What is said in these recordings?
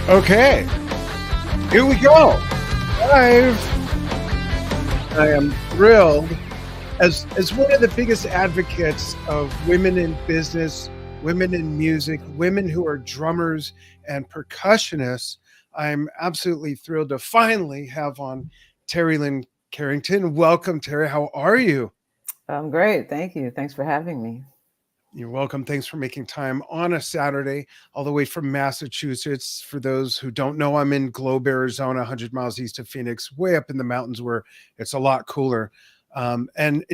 Okay, here we go. Live. I am thrilled as one of the biggest advocates of women in business, women in music, women who are drummers and percussionists. I'm absolutely thrilled to finally have on Terri Lyne Carrington. Welcome, Terri. How are you? I'm great. Thank you. Thanks for having me. You're welcome. Thanks for making time on a Saturday, all the way from Massachusetts. For those who don't know, I'm in Globe, Arizona, 100 miles east of Phoenix, way up in the mountains where it's a lot cooler.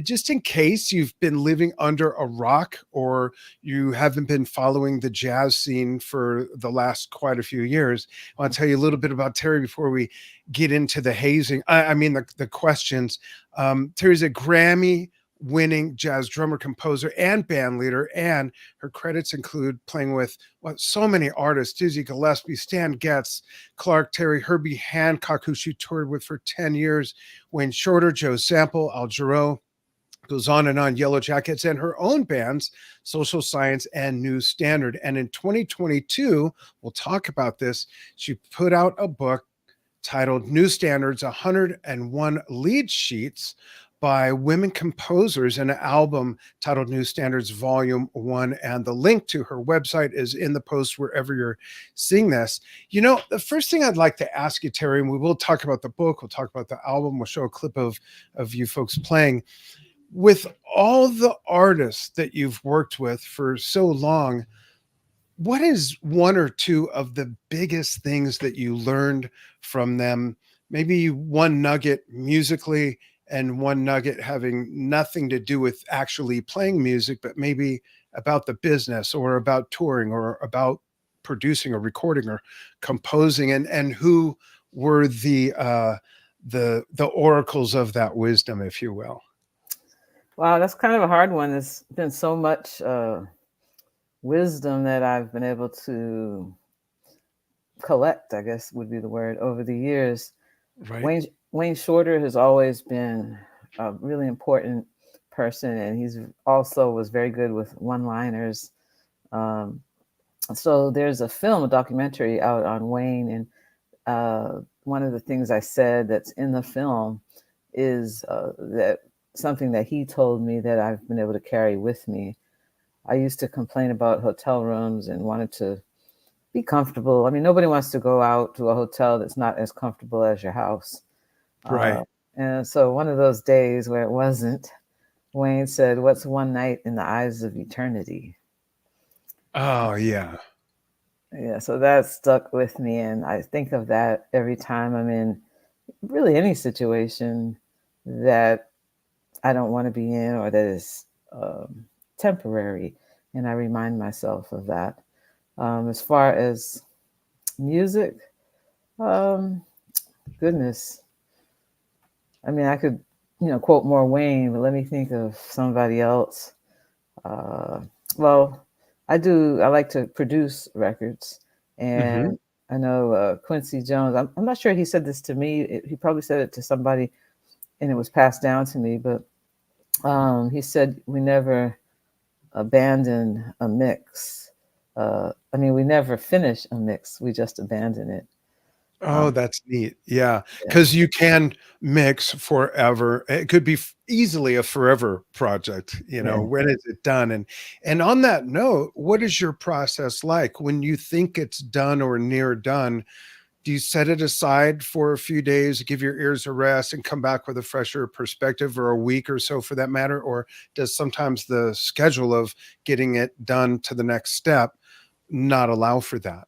Just in case you've been living under a rock or you haven't been following the jazz scene for the last quite a few years, I want to tell you a little bit about Terri before we get into the hazing. The questions. Terri's a Grammy winning jazz drummer, composer, and band leader. And her credits include playing with so many artists: Dizzy Gillespie, Stan Getz, Clark Terry, Herbie Hancock, who she toured with for 10 years, Wayne Shorter, Joe Sample, Jarreau, goes on and on, Yellowjackets, and her own bands, Social Science and New Standard. And in 2022, we'll talk about this, she put out a book titled New Standards, 101 Lead Sheets by women composers, and an album titled New Standards Volume 1. And the link to her website is in the post wherever you're seeing this. You know, the first thing I'd like to ask you, Terri, and we will talk about the book, we'll talk about the album, we'll show a clip of you folks playing. With all the artists that you've worked with for so long, what is one or two of the biggest things that you learned from them? Maybe one nugget musically and one nugget having nothing to do with actually playing music, but maybe about the business or about touring or about producing or recording or composing, and who were the oracles of that wisdom, if you will. Wow, that's kind of a hard one. There's been so much wisdom that I've been able to collect, I guess would be the word, over the years. Right. Wayne Shorter has always been a really important person, and he's also was very good with one-liners. So there's a documentary out on Wayne, and one of the things I said that's in the film is that something that he told me that I've been able to carry with me. I used to complain about hotel rooms and wanted to be comfortable. I mean, nobody wants to go out to a hotel that's not as comfortable as your house. Right. And so one of those days where it wasn't, Wayne said, "What's one night in the eyes of eternity?" Oh, yeah. Yeah, so that stuck with me. And I think of that every time I'm in really any situation that I don't want to be in or that is temporary. And I remind myself of that. As far as music, um, goodness, I mean, I could, quote more Wayne, but let me think of somebody else. Uh, well, I like to produce records. Hmm. And I know Quincy Jones, I'm not sure he said this to me. He probably said it to somebody and it was passed down to me, but he said, we never abandon a mix. We never finish a mix. We just abandon it. Oh, Um, that's neat. Yeah, yeah, because you can mix forever. It could be easily a forever project. yeah. When is it done? And on that note, what is your process like when you think it's done or near done? Do you set it aside for a few days, give your ears a rest, and come back with a fresher perspective, or a week or so for that matter? Or does sometimes the schedule of getting it done to the next step not allow for that?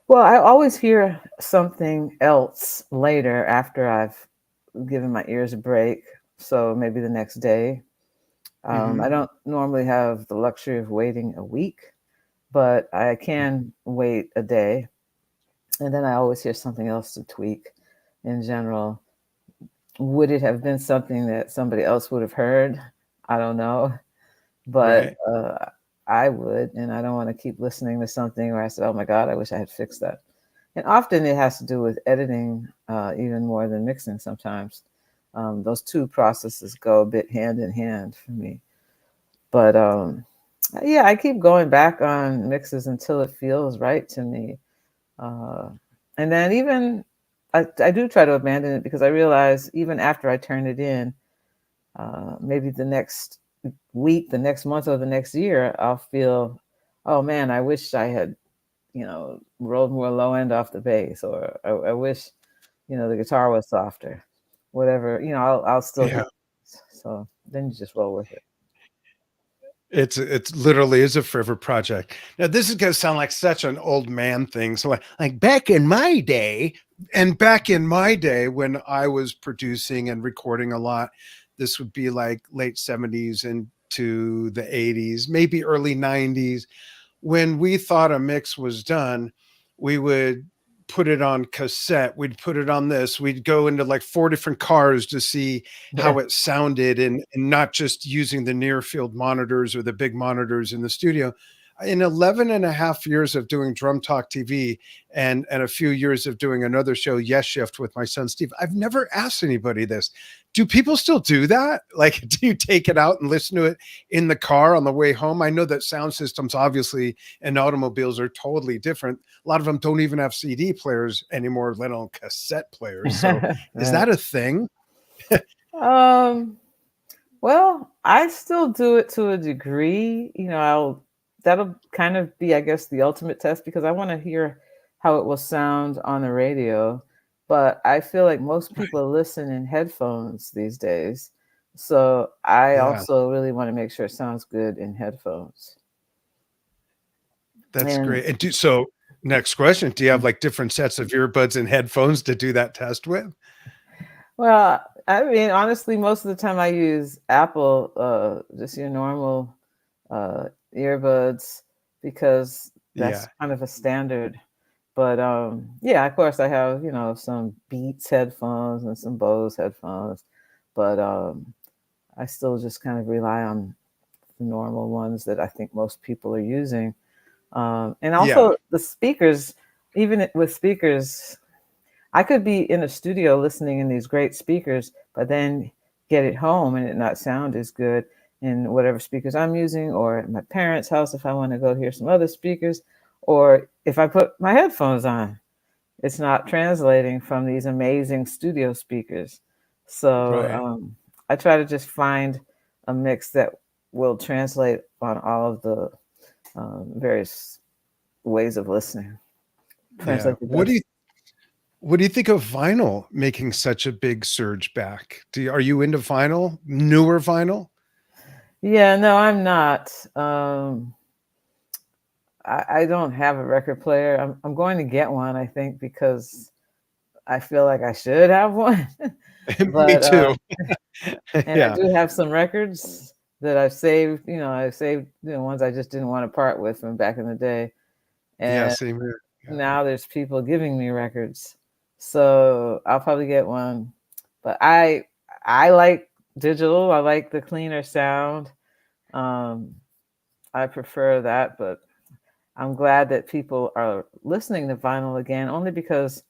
Well, I always hear something else later after I've given my ears a break. So maybe the next day. Hmm. I don't normally have the luxury of waiting a week, but I can wait a day. And then I always hear something else to tweak in general. Would it have been something that somebody else would have heard? I don't know. But Right. I would, and I don't want to keep listening to something where I said, "Oh my God, I wish I had fixed that." And often it has to do with editing, even more than mixing. Sometimes those two processes go a bit hand in hand for me. But yeah, I keep going back on mixes until it feels right to me. Uh, and then even I do try to abandon it because I realize even after I turn it in, maybe the next week, the next month, or the next year, I'll feel, oh man, I wish I had, rolled more low end off the bass, or I wish, the guitar was softer, whatever, I'll still hear. Yeah. So then you just roll with it. It's literally is a forever project. Now this is gonna sound like such an old man thing. So like back in my day, and back in my day when I was producing and recording a lot, this would be like late 70s into the 80s, maybe early 90s. When we thought a mix was done, we would put it on cassette. We'd put it on this. We'd go into like 4 different cars to see Yeah. how it sounded, and not just using the near field monitors or the big monitors in the studio. In 11 and a half years of doing Drum Talk TV and a few years of doing another show, Yes Shift, with my son Steve, I've never asked anybody this. Do people still do that? Like, do you take it out and listen to it in the car on the way home? I know that sound systems, obviously, and automobiles are totally different. A lot of them don't even have CD players anymore, let alone cassette players. So, is Right. that a thing? Um, well, I still do it to a degree. That'll kind of be, I guess, the ultimate test because I want to hear how it will sound on the radio. But I feel like most people listen in headphones these days. So I Yeah, also really want to make sure it sounds good in headphones. that's And great. And so, next question: do you have like different sets of earbuds and headphones to do that test with? well, I mean, honestly, most of the time I use Apple, just your normal uh, earbuds, because that's Yeah, kind of a standard. But yeah, of course, I have some Beats headphones and some Bose headphones, but I still just kind of rely on the normal ones that I think most people are using. And yeah, also the speakers, with speakers, I could be in a studio listening in these great speakers, but then get it home and it not sound as good in whatever speakers I'm using, or at my parents' house if I want to go hear some other speakers, or if I put my headphones on, it's not translating from these amazing studio speakers. So right. I try to just find a mix that will translate on all of the various ways of listening. Yeah. Translate the best. What do you think of vinyl making such a big surge back? Are you into vinyl? Newer vinyl? Yeah, no, I'm not. I don't have a record player. I'm going to get one, I think, because I feel like I should have one. Me But too. and I Yeah. do have some records that I've saved. I've saved ones I just didn't want to part with from back in the day. Yeah, And same here. Yeah. now there's people giving me records, so I'll probably get one. But I like digital. I like the cleaner sound. Um, I prefer that, but I'm glad that people are listening to vinyl again, only because,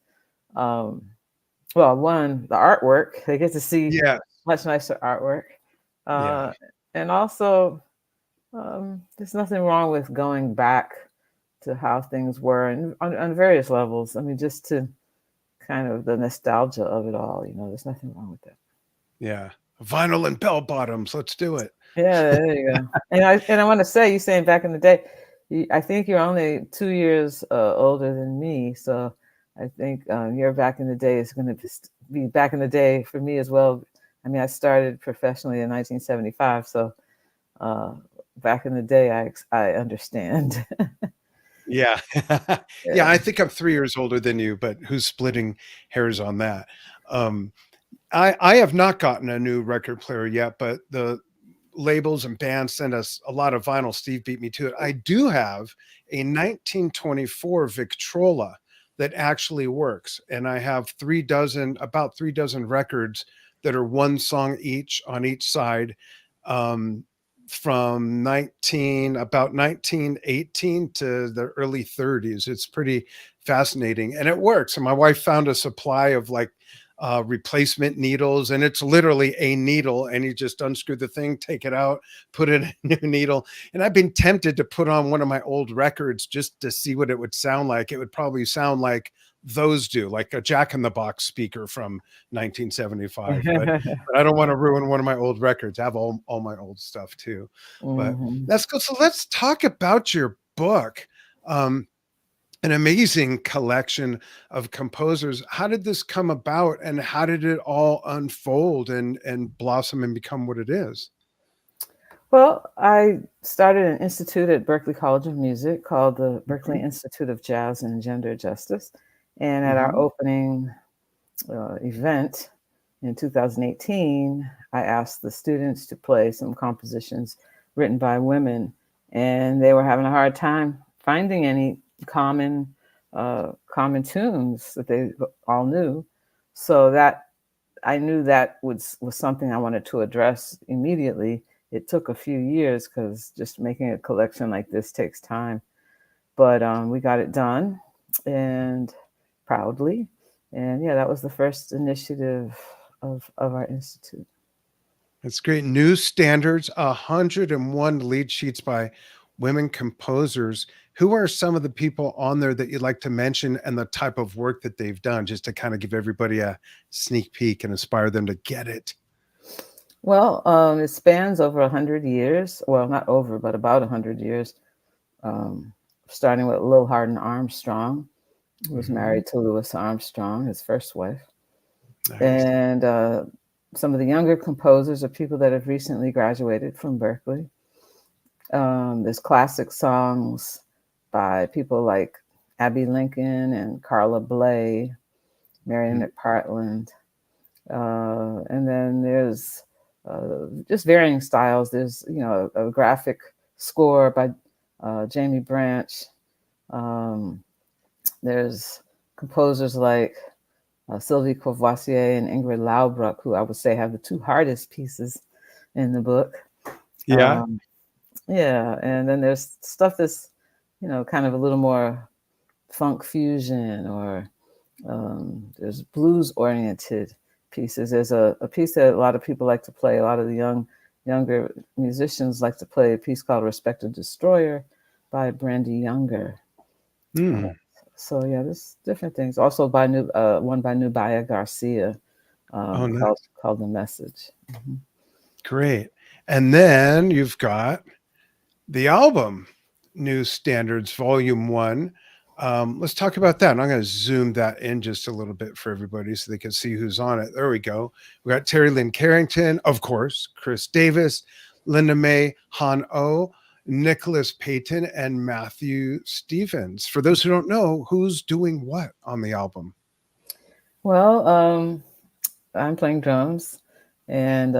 um, well, one, the artwork, they get to see Yeah. much nicer artwork. Yeah. Uh, and also, there's nothing wrong with going back to how things were and on various levels. I mean, just to kind of the nostalgia of it all, there's nothing wrong with that. Yeah. Vinyl and bell bottoms. Let's do it. Yeah, there you go. And I want to say, you saying back in the day, I think you're only 2 years older than me, so I think your back in the day is going to be back in the day for me as well. I mean, I started professionally in 1975, so uh, back in the day, I understand. Yeah. Yeah, Yeah. I think I'm 3 years older than you, but who's splitting hairs on that? Um, I have not gotten a new record player yet, but the labels and bands send us a lot of vinyl. Steve beat me to it. I do have a 1924 Victrola that actually works, and I have about 3 dozen records that are one song each on each side, um, from 1918 to the early 30s. It's pretty fascinating, and it works. And my wife found a supply of like replacement needles, and it's literally a needle, and you just unscrew the thing, take it out, put in a new needle. And I've been tempted to put on one of my old records just to see what it would sound like. It would probably sound like those do, like a Jack in the Box speaker from 1975. But I don't want to ruin one of my old records. I have all my old stuff too. But Mhm. that's good. So let's talk about your book. Um, an amazing collection of composers. How did this come about, and how did it all unfold and blossom and become what it is? Well, I started an institute at Berklee College of Music called the Berklee Mhm, Institute of Jazz and Gender Justice. And at our mhm. opening event in 2018, I asked the students to play some compositions written by women, and they were having a hard time finding any common tunes that they all knew. So that I knew that was something I wanted to address immediately. It took a few years because just making a collection like this takes time, but we got it done, and proudly. And yeah, that was the first initiative of our institute. That's great. New standards, 101 lead sheets by women composers. Who are some of the people on there that you'd like to mention, and the type of work that they've done, just to kind of give everybody a sneak peek and inspire them to get it? Well, it spans over 100 years. Well, not over, but about 100 years. Um, Starting with Lil Hardin Armstrong, who was Mhm. married to Louis Armstrong, his first wife. Nice. And some of the younger composers are people that have recently graduated from Berklee. There's classic songs by people like Abby Lincoln and Carla Bley, Marion Mm. McPartland. And then there's just varying styles. There's, a graphic score by Jamie Branch. Um, there's composers like Sylvie Courvoisier and Ingrid Laubruck, who I would say have the two hardest pieces in the book. Yeah. Um, yeah, and then there's stuff that's, kind of a little more funk fusion, or there's blues oriented pieces. There's a piece that a lot of people like to play. A lot of the younger musicians like to play a piece called "Respect a Destroyer" by Brandy Younger. Uh, Mm. so yeah, there's different things. Also by one by Nubia Garcia, Oh, nice. called "The Message." Mhm. Great. And then you've got the album, New Standards Volume 1. Let's talk about that. And I'm going to zoom that in just a little bit for everybody so they can see who's on it. There we go. We got Terri Lyne Carrington, of course, Chris Davis, Linda Mae Han O, Nicholas Payton, and Matthew Stevens. For those who don't know, who's doing what on the album? Well, I'm playing drums, and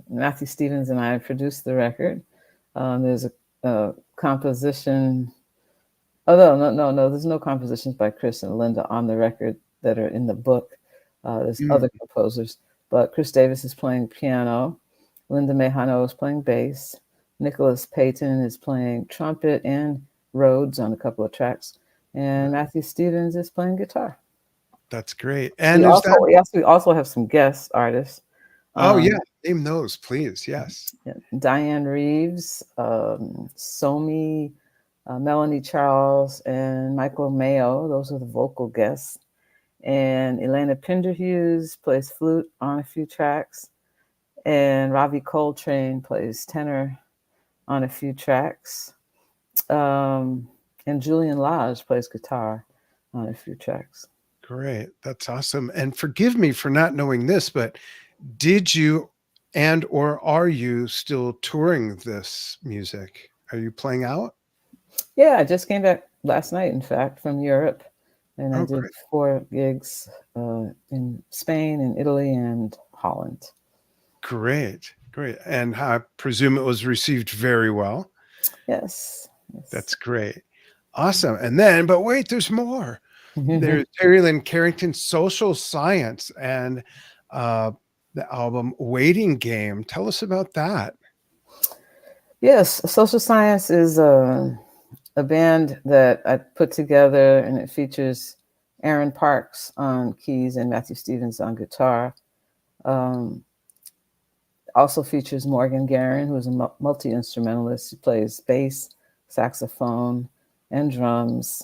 Matthew Stevens and I produced the record. There's a composition. Oh no, there's no compositions by Chris and Linda on the record that are in the book. There's Mm, other composers, but Chris Davis is playing piano. Linda Mejano is playing bass. Nicholas Payton is playing trumpet and Rhodes on a couple of tracks, and Matthew Stevens is playing guitar. that's great. And is that, We also have some guest artists. oh, yeah, Um, name those, please. Yes. yeah, Diane Reeves, Somi, Melanie Charles, and Michael Mayo. Those are the vocal guests. And Elena Pinderhughes plays flute on a few tracks. And Ravi Coltrane plays tenor on a few tracks. Um, and Julian Lage plays guitar on a few tracks. Great. That's awesome. And forgive me for not knowing this, but did you and or are you still touring this music? Are you playing out? Yeah, I just came back last night, in fact, from Europe. And I Oh, did great. 4 gigs in Spain and Italy and Holland. Great. Great. And I presume it was received very well. Yes. Yes. That's great. Awesome. And then, but wait, there's more. Mhm. There's Terri Lyne Carrington, Social Science, and uh, the album Waiting Game. Tell us about that. Yes, Social Science is a band that I put together, and it features Aaron Parks on keys and Matthew Stevens on guitar. Um, Also features Morgan Guerin, who's a multi-instrumentalist. He plays bass, saxophone, and drums,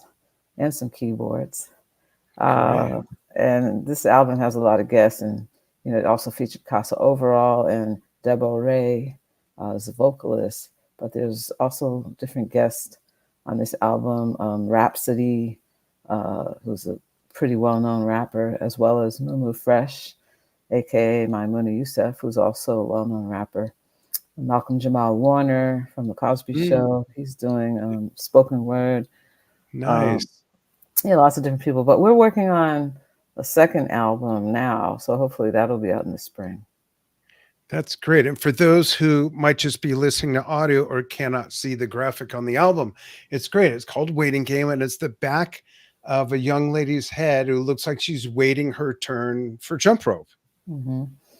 and some keyboards. Great. Uh, and this album has a lot of guests, and it also featured Casa Overall and Debo Ray as a vocalist. But there's also different guests on this album. Rhapsody, who's a pretty well-known rapper, as well as Mumu Fresh, aka Maimouna Youssef, who's also a well-known rapper. Malcolm Jamal Warner from The Cosby Show. He's doing spoken word. Nice. Yeah, lots of different people. But we're working on a second album now, so hopefully that'll be out in the spring. That's great. And for those who might just be listening to audio or cannot see the graphic on the album, it's great. It's called Waiting Game, and it's the back of a young lady's head who looks like she's waiting her turn for jump rope,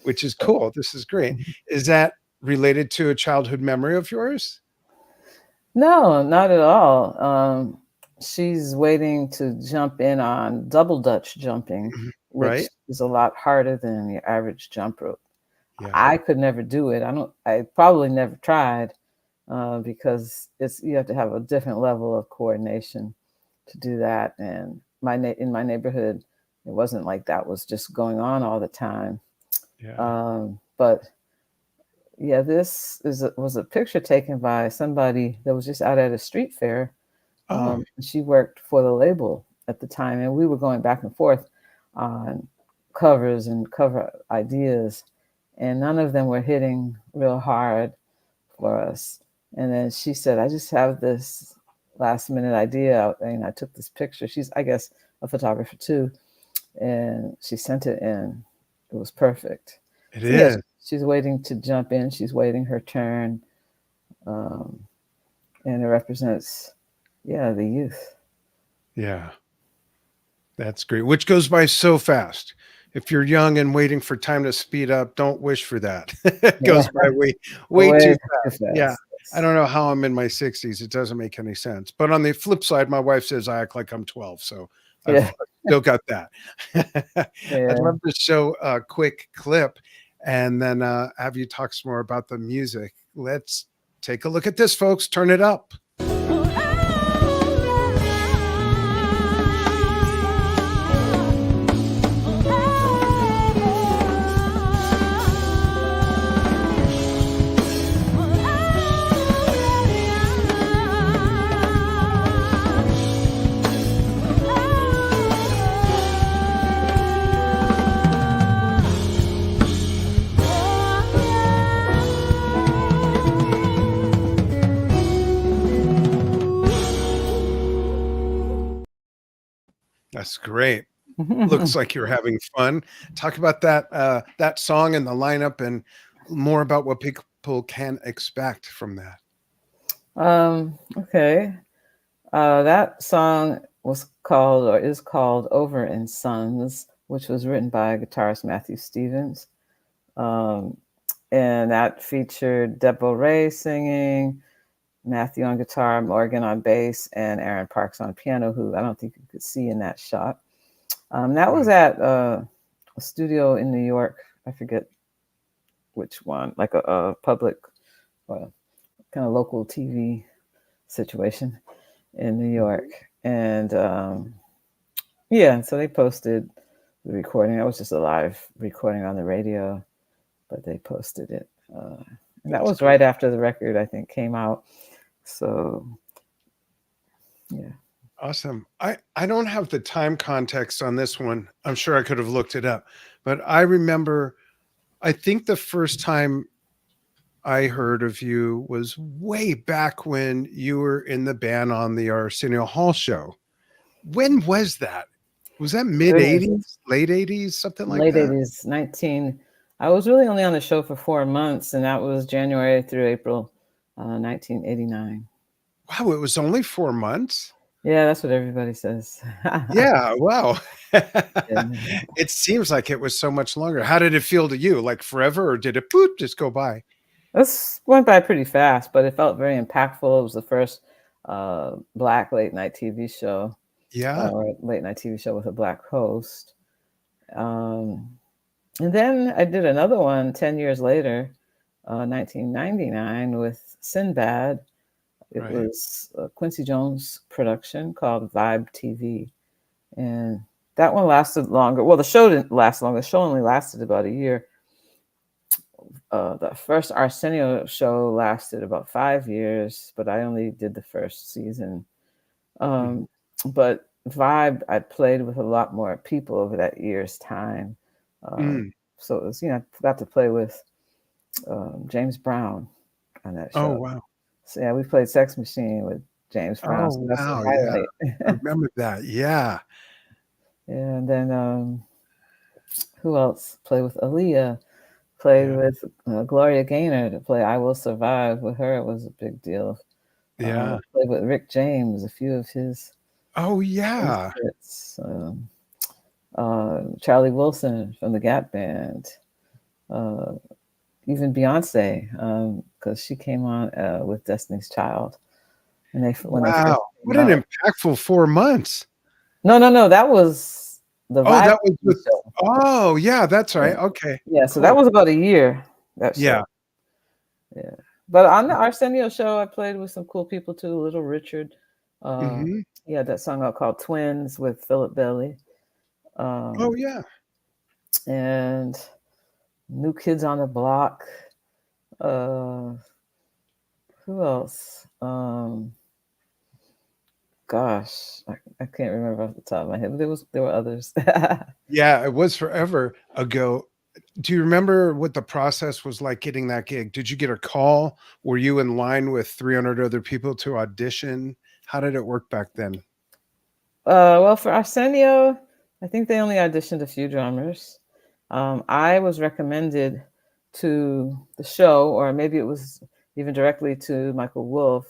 which is cool. This is great. Is that related to a childhood memory of yours? No, not at all. She's waiting to jump in on double Dutch jumping, which Right. is a lot harder than your average jump rope. Yeah. I could never do it. I probably never tried because you have to have a different level of coordination to do that. And in my neighborhood, it wasn't like that was just going on all the time. Yeah. But yeah, this was a picture taken by somebody that was just out at a street fair. She worked for the label at the time, and we were going back and forth on covers and cover ideas, and none of them were hitting real hard for us. And then she said, I just have this last minute idea, and I took this picture. She's, I guess, a photographer too, and she sent it in. It was perfect. It is. Yeah, she's waiting to jump in. She's waiting her turn, and it represents, the youth. Yeah. That's great. Which goes by so fast. If you're young and waiting for time to speed up, don't wish for that. It goes by way too fast. Yeah. I don't know how I'm in my 60s. It doesn't make any sense. But on the flip side, my wife says I act like I'm 12. So I've still got that. I'd love to show a quick clip and then have you talk some more about the music. Let's take a look at this, folks. Turn it up. That's great. Looks like you're having fun. Talk about that song and the lineup and more about what people can expect from that. Okay. That song was called or is called Over and Sons, which was written by guitarist Matthew Stevens. And that featured Debo Ray singing, Matthew on guitar, Morgan on bass, and Aaron Parks on piano, who I don't think you could see in that shot. That was at a studio in New York. I forget which one, like a public kind of local TV situation in New York. And so they posted the recording. That was just a live recording on the radio, but they posted it. And that was right after the record, I think, came out. So, yeah. Awesome. I don't have the time context on this one. I'm sure I could have looked it up, but I remember, I think the first time I heard of you was way back when you were in the band on the Arsenio Hall show. When was that? Was that mid 80s, late 80s, something like late that? Late 80s, I was really only on the show for 4 months, and that was January through April, 1989. Wow, it was only 4 months? Yeah, that's what everybody says. Yeah, wow. It seems like it was so much longer. How did it feel to you? Like forever, or did it just go by? This went by pretty fast, but it felt very impactful. It was the first Black late night TV show. Yeah. late night TV show with a black host. Um, and then I did another one 10 years later, 1999, with Sinbad. It Right. was a Quincy Jones production called Vibe TV. And that one lasted longer. Well, the show didn't last long. The show only lasted about a year. The first Arsenio show lasted about 5 years, but I only did the first season. Mhm. But Vibe, I played with a lot more people over that year's time. Mm. So it was, I got to play with James Brown on that Oh, show. wow. So yeah, we played Sex Machine with James Brown. Oh, So that's the wow. Yeah. I highlight. remember that. Yeah. And then who else? Played with Aaliyah. Played Yeah. with Gloria Gaynor to play "I Will Survive." With her, it was a big deal. Yeah. Played with Rick James, a few of his Oh, yeah. hits. Charlie Wilson from the Gap Band. Uh, Even Beyonce, because she came on with Destiny's Child, and when they first Wow. What came an out. impactful 4 months. No, that was the Oh, Vibe that was with show. oh, yeah, that's Yeah, right. Okay. yeah. So that Cool. was about a year. That show. Yeah. Yeah. But on the Arsenio show, I played with some cool people too. Little Richard. Mhm. He had that song out called Twins with Philip Bailey. Oh, Um, yeah. and New Kids on the Block. Uh, who else? Gosh, I can't remember off the top of my head, but there were others. Yeah, it was forever ago. Do you remember what the process was like getting that gig? Did you get a call? Were you in line with 300 other people to audition? How did it work back then? Well, for Arsenio, I think they only auditioned a few drummers. I was recommended to the show, or maybe it was even directly to Michael Wolff.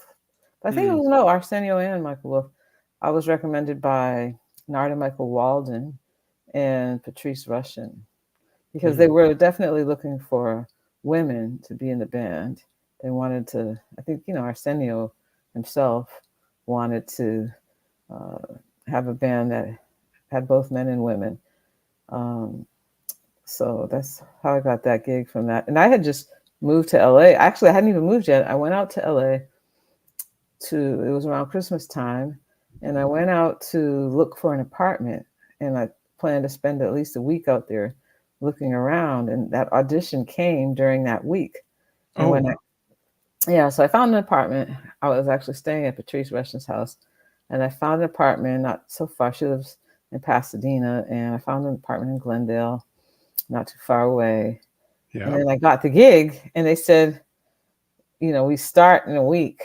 But I think it Mm, was no Arsenio and Michael Wolff. I was recommended by Narda Michael Walden and Patrice Rushen because they mm, were definitely looking for women to be in the band. They wanted to, I think, Arsenio himself wanted to uh, have a band that had both men and women. Um, so that's how I got that gig from that. And I had just moved to LA. Actually, I hadn't even moved yet. I went out to LA it was around Christmas time, and I went out to look for an apartment, and I planned to spend at least a week out there looking around. And that audition came during that week. And oh, when wow. so I found an apartment. I was actually staying at Patrice Rushen's house, and I found an apartment not so far. She lives in Pasadena, and I found an apartment in Glendale, not too far away. And Yeah. then I got the gig, and they said, we start in a week.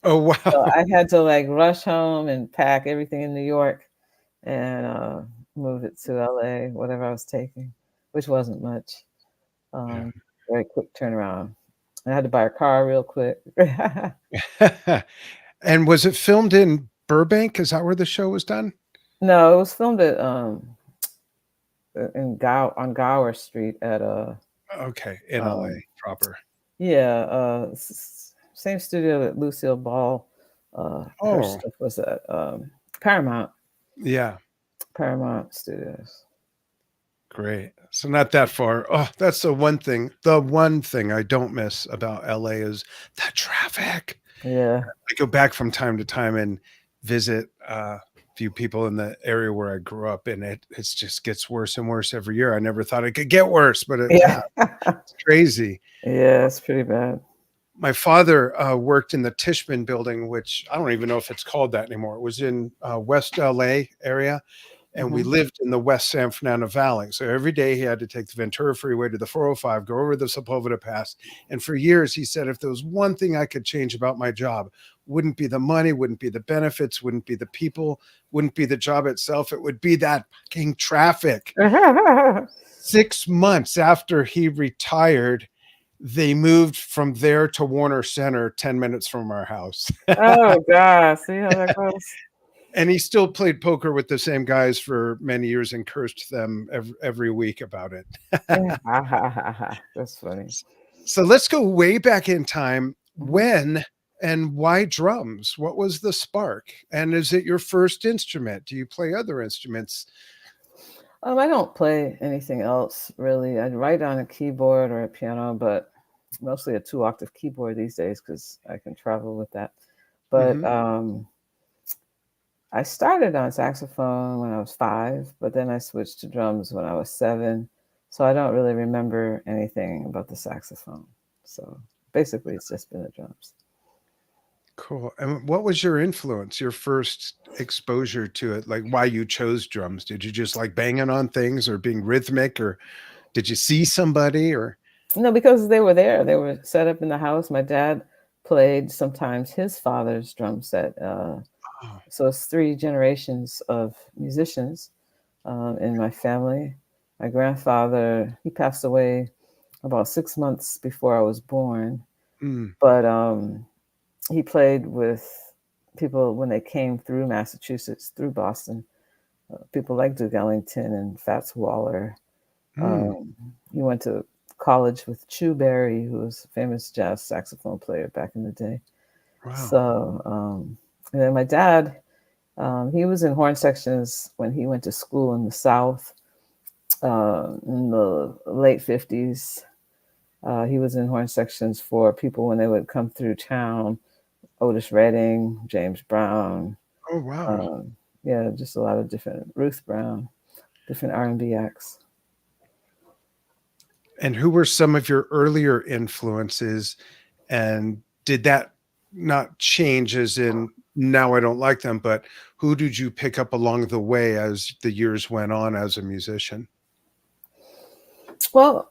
Oh, So wow. I had to like rush home and pack everything in New York and move it to LA, whatever I was taking, which wasn't much. Yeah. Um, Very quick turnaround. I had to buy a car real quick. And was it filmed in Burbank? Is that where the show was done? No, it was filmed at on Gower Street at Okay, in LA um proper. yeah, same studio that Lucille Ball her Oh, stuff was at Paramount yeah. Paramount Studios. Great. So not that far. Oh, that's the one thing. The one thing I don't miss about LA is the traffic. Yeah. I go back from time to time and visit a few people in the area where I grew up, and it just gets worse and worse every year. I never thought it could get worse, but it Yeah. has. It's crazy. Yeah, it's pretty bad. My father worked in the Tishman building, which I don't even know if it's called that anymore. It was in West LA area, and we Mhm. lived in the West San Fernando Valley. So every day he had to take the Ventura Freeway to the 405, go over the Sepulveda Pass. And for years, he said, if there was one thing I could change about my job, wouldn't be the money, wouldn't be the benefits, wouldn't be the people, wouldn't be the job itself. It would be that fucking traffic. 6 months after he retired, they moved from there to Warner Center, 10 minutes from our house. Oh god, see how that goes? And he still played poker with the same guys for many years and cursed them every week about it. That's funny. So let's go way back in time. Mhm. When And why drums? What was the spark? And is it your first instrument? Do you play other instruments? I don't play anything else really. I write on a keyboard or a piano, but mostly a 2-octave keyboard these days because I can travel with that. But Hmm. I started on saxophone when I was 5, but then I switched to drums when I was 7. So I don't really remember anything about the saxophone. So basically, it's just been the drums. Cool. And what was your influence, your first exposure to it? Like why you chose drums? Did you just like banging on things or being rhythmic, or did you see somebody or? No, because they were there. They were set up in the house. My dad played sometimes his father's drum set. Oh, So it's 3 generations of musicians in my family. My grandfather, he passed away about 6 months before I was born, mm, but he played with people when they came through Massachusetts, through Boston. People like Duke Ellington and Fats Waller. mm, Um, he went to college with Chu Berry, who was a famous jazz saxophone player back in the day. wow. So, and then my dad, he was in horn sections when he went to school in the South in the late 50s. He was in horn sections for people when they would come through town. Otis Redding, James Brown, Oh, wow. um, yeah, just a lot of different Ruth Brown, different R&B acts. And who were some of your earlier influences? And did that not change as in now I don't like them, but who did you pick up along the way as the years went on as a musician? Well,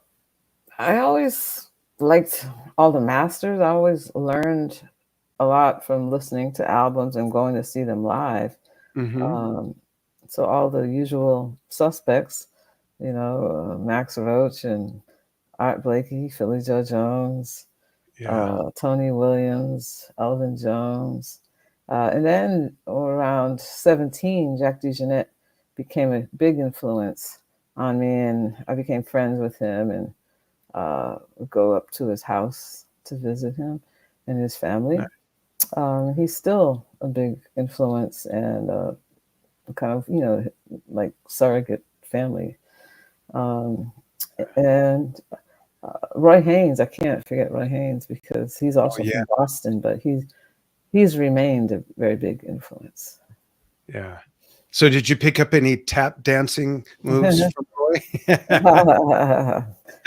I always liked all the masters. I always learned a lot from listening to albums and going to see them live. Hmm. Um, so all the usual suspects, Max Roach and Art Blakey, Philly Joe Jones, Yeah. Tony Williams, Elvin Jones. And then around 17, Jack DeJohnette became a big influence on me, and I became friends with him and would go up to his house to visit him and his family. He's still a big influence and kind of, like surrogate family. Um, and Roy Haynes, I can't forget Roy Haynes because he's Oh, also yeah. from Boston, but he's remained a very big influence. Yeah. So did you pick up any tap dancing moves from Roy?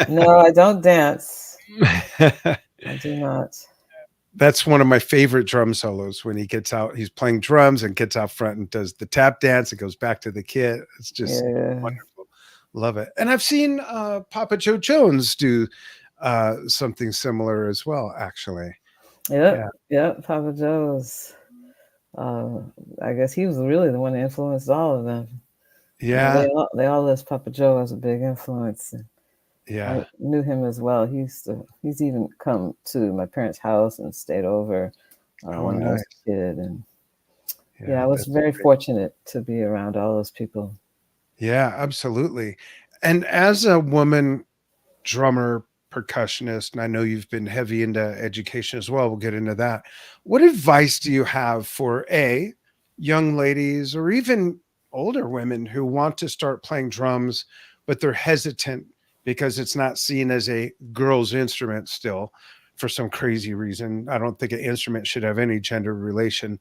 No, I don't dance. I do not. That's one of my favorite drum solos when he gets out, he's playing drums and gets out front and does the tap dance and goes back to the kit. It's just Yeah. wonderful. Love it. And I've seen Papa Joe Jones do something similar as well, actually. Yep. Yeah. Yep. Papa Joe's. Uh, I guess he was really the one that influenced all of them. Yeah. They all list Papa Joe as a big influence. I Yeah. knew him as well. He's even come to my parents' house and stayed over Oh, when I was nice. a kid. And yeah, Yeah. I was That's very great. fortunate to be around all those people. Yeah, absolutely. And as a woman drummer, percussionist, and I know you've been heavy into education as well. We'll get into that. What advice do you have for young ladies or even older women who want to start playing drums, but they're hesitant because it's not seen as a girl's instrument still for some crazy reason? I don't think an instrument should have any gender relation.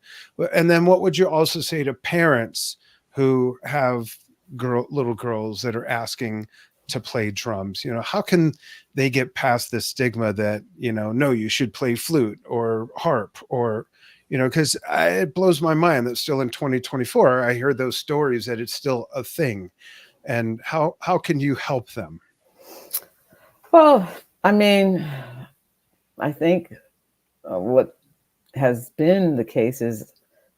And then what would you also say to parents who have little girls that are asking to play drums? How can they get past the stigma that, no, you should play flute or harp or, because it blows my mind that still in 2024, I hear those stories that it's still a thing. And how can you help them? Well, I mean, I think what has been the case is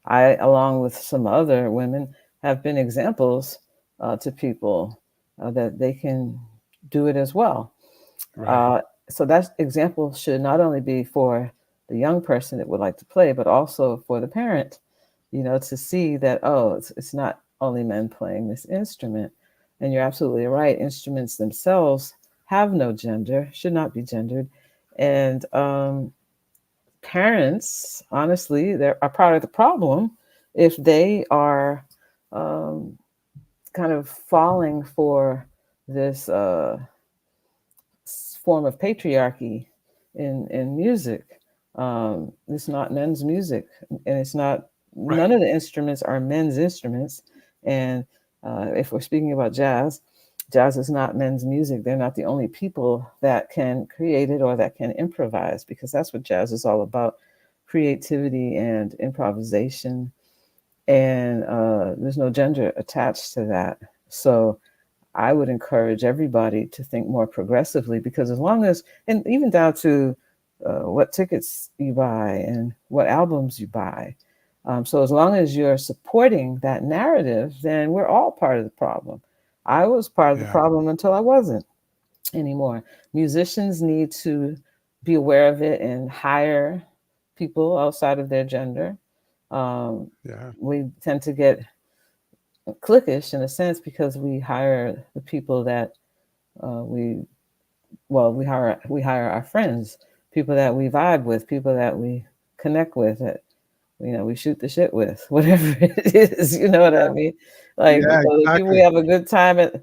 I, along with some other women, have been examples to people that they can do it as well. Right. Uh, so that example should not only be for the young person that would like to play, but also for the parent, to see that, oh, it's not only men playing this instrument. And you're absolutely right. Instruments themselves have no gender, should not be gendered. And parents, honestly, they're a part of the problem if they are um, kind of falling for this form of patriarchy in music. It's not men's music, and it's not. Right. None of the instruments are men's instruments, and if we're speaking about jazz, jazz is not men's music. They're not the only people that can create it or that can improvise, because that's what jazz is all about: creativity and improvisation. And there's no gender attached to that. So I would encourage everybody to think more progressively, because as long as, and even down to what tickets you buy and what albums you buy. So as long as you're supporting that narrative, then we're all part of the problem. I was part of the Yeah. problem until I wasn't anymore. Musicians need to be aware of it and hire people outside of their gender. Yeah. We tend to get cliquish in a sense because we hire the people that we we hire our friends, people that we vibe with, people that we connect with, that we shoot the shit with, whatever it is. You know what I mean? Like, Yeah, the people we exactly. have a good time at,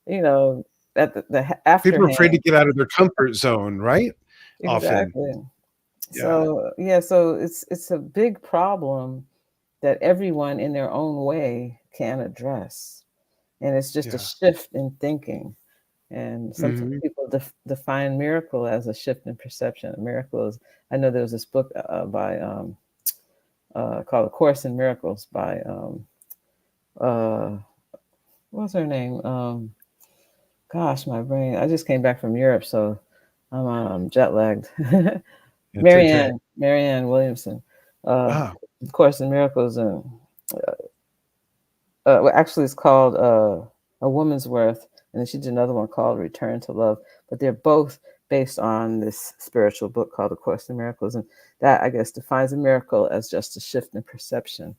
you know, at the after People are afraid to hang. get out of their comfort zone, right? Often. Exactly. Yeah. So yeah, so it's a big problem that everyone in their own way can address, and it's just a Yeah. shift in thinking. And sometimes Mhm. people define miracle as a shift in perception. A miracle is, I know there was this book by called A Course in Miracles by uh, what's her name? Gosh, my brain. I just came back from Europe, so I'm jet lagged. It's okay. Marianne Williamson. Uh, Ah, Course in Miracles, and well, actually, it's called A Woman's Worth, and then she did another one called Return to Love. But they're both based on this spiritual book called A Course in Miracles, and that, I guess, defines a miracle as just a shift in perception.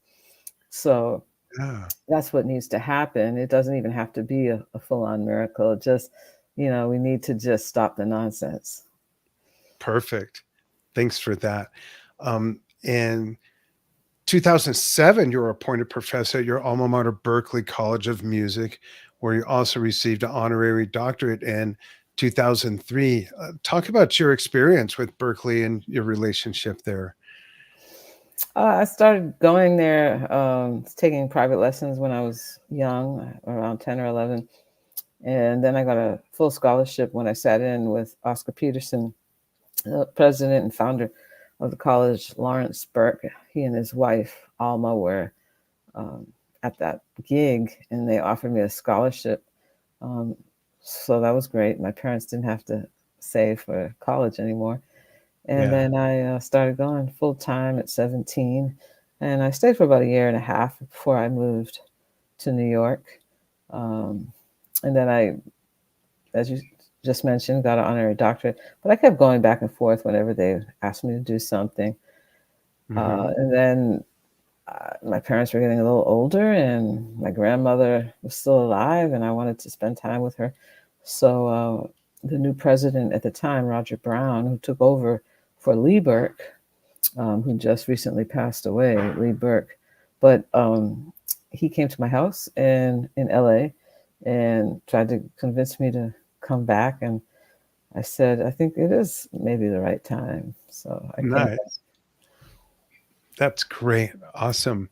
So yeah. that's what needs to happen. It doesn't even have to be a full-on miracle. It just, we need to just stop the nonsense. Perfect. Thanks for that. In 2007, you were appointed professor at your alma mater, Berklee College of Music, where you also received an honorary doctorate in 2003. Talk about your experience with Berklee and your relationship there. I started going there, taking private lessons when I was young, around 10 or 11. And then I got a full scholarship when I sat in with Oscar Peterson, the president and founder of the college, Lawrence Burke. He and his wife, Alma, were um, at that gig, and they offered me a scholarship. Um, so that was great. My parents didn't have to save for college anymore. And Yeah. then I started going full time at 17. And I stayed for about a year and a half before I moved to New York. Um, and then I, as you just mentioned, got an honorary doctorate. But I kept going back and forth whenever they asked me to do something. Hmm. And then my parents were getting a little older, and my grandmother was still alive, and I wanted to spend time with her. So the new president at the time, Roger Brown, who took over for Lee Burke, who just recently passed away, Lee Burke. But he came to my house in LA and tried to convince me to come back. And I said, I think it is maybe the right time. So I came back. Nice. That's great. Awesome.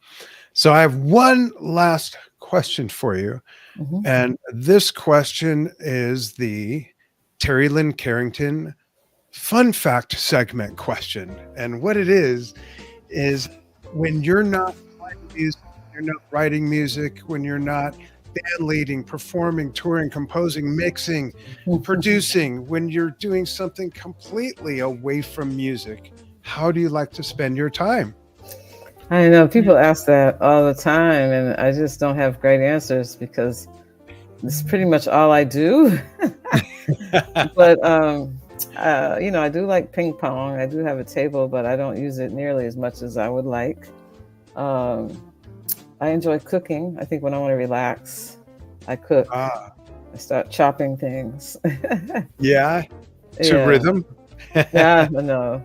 So I have one last question for you. Mhm. And this question is the Terri Lyne Carrington fun fact segment question. And what it is when you're not playing music, you're not writing music, when you're not band leading, performing, touring, composing, mixing, producing, when you're doing something completely away from music, how do you like to spend your time? I know people ask that all the time, and I just don't have great answers because it's pretty much all I do. But I do like ping pong. I do have a table, but I don't use it nearly as much as I would like. Um, I enjoy cooking. I think when I want to relax, I cook. Ah, I start chopping things. yeah, to Yeah, rhythm. yeah, no.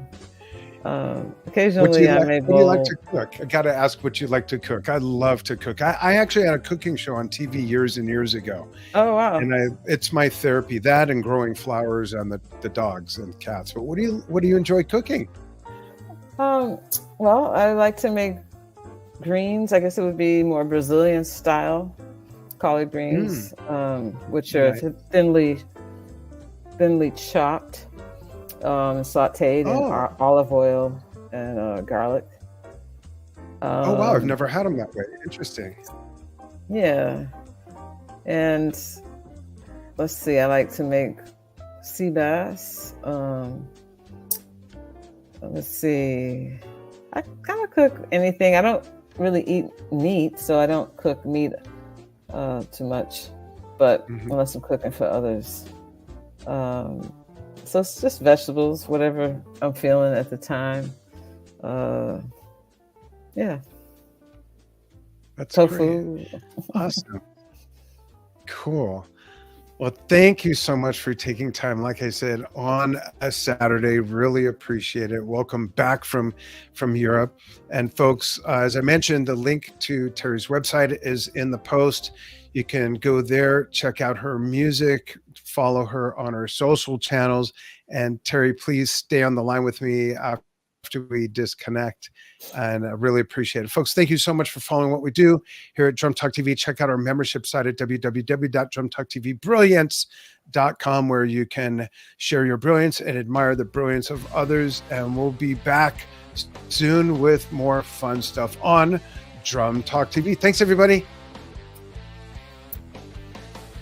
Occasionally I may What do you like bowl. to cook? I got to ask what you like to cook. I love to cook. I actually had a cooking show on TV years and years ago, Oh, wow. and it's my therapy. That and growing flowers and the dogs and cats. But what do you enjoy cooking? Um, well, I like to make greens. I guess it would be more Brazilian style collard greens, which are Nice. thinly chopped, and sautéed in Oh, olive oil and garlic. oh wow! I've Um, never had them that way. Interesting. yeah, and let's see. I like to make sea bass. Let's see. I kind of cook anything. I don't really eat meat, so I don't cook meat too much, but Mhm. unless I'm cooking for others. Um, so it's just vegetables, whatever I'm feeling at the time. Uh, yeah, That's great. tofu. Awesome. Cool. Well, thank you so much for taking time. Like I said, on a Saturday, really appreciate it. Welcome back from Europe, and folks. As I mentioned, the link to Terri's website is in the post. You can go there, check out her music, follow her on her social channels. And Terri, please stay on the line with me after we disconnect. And I really appreciate it. Folks, thank you so much for following what we do here at Drum Talk TV. Check out our membership site at www.drumtalktvbrilliance.com, where you can share your brilliance and admire the brilliance of others. And we'll be back soon with more fun stuff on Drum Talk TV. Thanks, everybody.